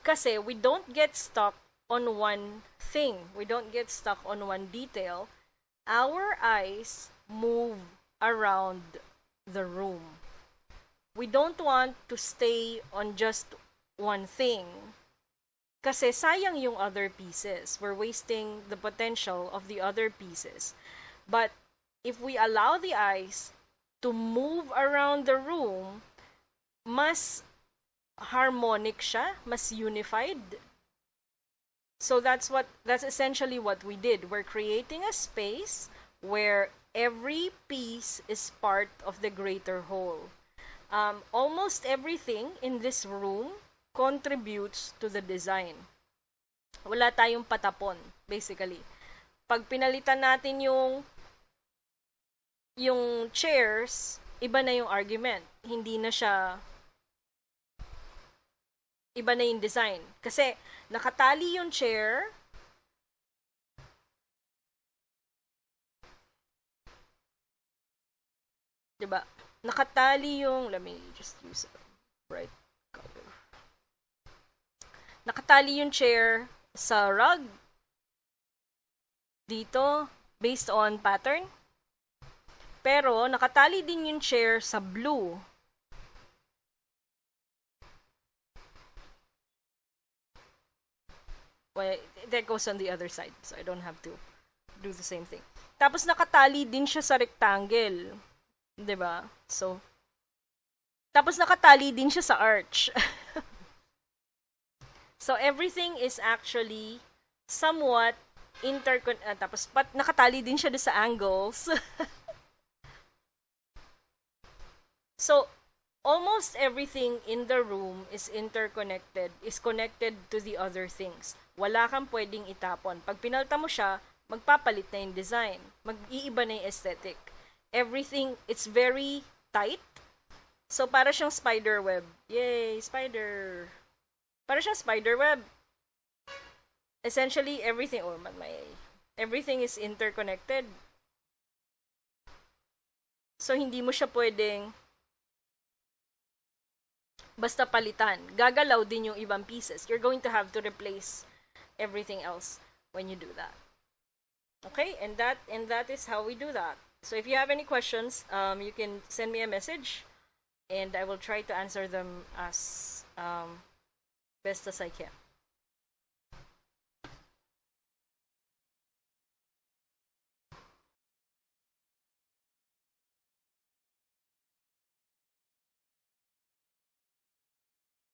kasi we don't get stuck on one thing. We don't get stuck on one detail. Our eyes move around the room. We don't want to stay on just one thing. Kasi sayang yung other pieces. We're wasting the potential of the other pieces. But if we allow the eyes to move around the room, mas harmonic siya, mas unified. So that's essentially what we did. We're creating a space where every piece is part of the greater whole. Almost everything in this room contributes to the design. Wala tayong patapon, basically. Pag pinalitan natin yung chairs, iba na yung argument. Hindi na siya, iba na yung design. Kasi, nakatali yung chair, diba? Nakatali yung, let me just use a bright color. Nakatali yung chair sa rug, dito, based on pattern. Pero, nakatali din yung chair sa blue. Well, that goes on the other side. So, I don't have to do the same thing. Tapos, nakatali din siya sa rectangle. 'Di ba? So, tapos nakatali din siya sa arch. So, everything is actually somewhat tapos, nakatali din siya sa angles. So, almost everything in the room is interconnected, is connected to the other things. Wala kang pwedeng itapon. Pag pinalta mo siya, magpapalit na yung design. Mag-iiba na yung aesthetic. Everything, it's very tight. So, para siyang spider web. Yay, spider! Para siyang spider web. Essentially, everything, everything is interconnected. So, hindi mo siya pwedeng basta palitan. Gagalaw din yung ibang pieces. You're going to have to replace everything else when you do that. Okay? And that is how we do that. So if you have any questions, you can send me a message and I will try to answer them as best as I can.